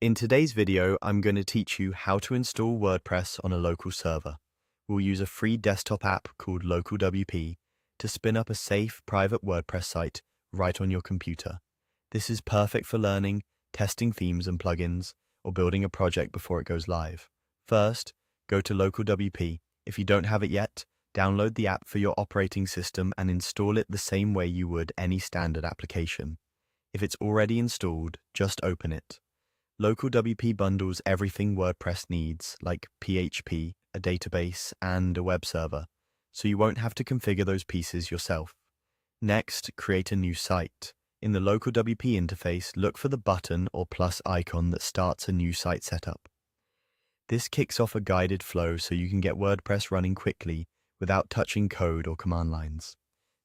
In today's video, I'm going to teach you how to install WordPress on a local server. We'll use a free desktop app called Local WP to spin up a safe, private WordPress site right on your computer. This is perfect for learning, testing themes and plugins, or building a project before it goes live. First, go to Local WP. If you don't have it yet, download the app for your operating system and install it the same way you would any standard application. If it's already installed, just open it. Local WP bundles everything WordPress needs, like PHP, a database, and a web server, so you won't have to configure those pieces yourself. Next, create a new site. In the Local WP interface, look for the button or plus icon that starts a new site setup. This kicks off a guided flow so you can get WordPress running quickly without touching code or command lines.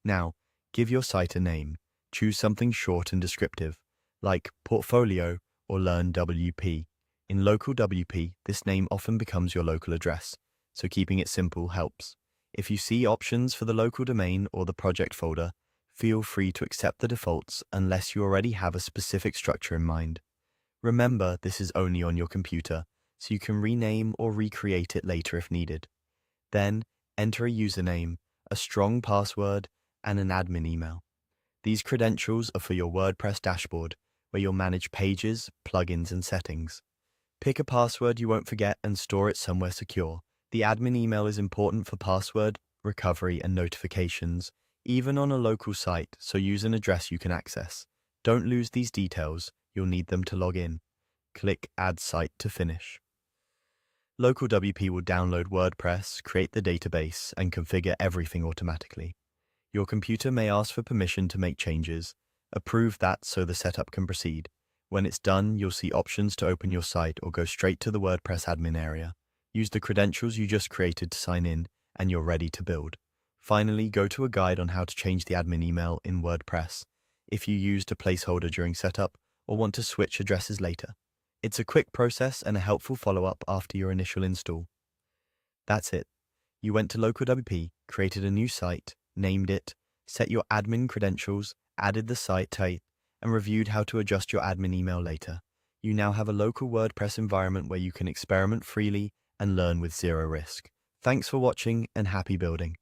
Now, give your site a name. Choose something short and descriptive, like Portfolio or Learn WP. In Local WP, this name often becomes your local address, so keeping it simple helps. If you see options for the local domain or the project folder, feel free to accept the defaults unless you already have a specific structure in mind. Remember, this is only on your computer, so you can rename or recreate it later if needed. Then, enter a username, a strong password, and an admin email. These credentials are for your WordPress dashboard, where you'll manage pages, plugins, and settings. Pick a password you won't forget and store it somewhere secure. The admin email is important for password, recovery, and notifications, even on a local site, so use an address you can access. Don't lose these details, you'll need them to log in. Click Add Site to finish. Local WP will download WordPress, create the database, and configure everything automatically. Your computer may ask for permission to make changes. Approve that so the setup can proceed. When it's done, you'll see options to open your site or go straight to the WordPress admin area. Use the credentials you just created to sign in, and you're ready to build. Finally, go to a guide on how to change the admin email in WordPress if you used a placeholder during setup or want to switch addresses later. It's a quick process and a helpful follow-up after your initial install. That's it. You went to Local WP, created a new site, named it, set your admin credentials, added the site type, and reviewed how to adjust your admin email later. You now have a local WordPress environment where you can experiment freely and learn with zero risk. Thanks for watching and happy building.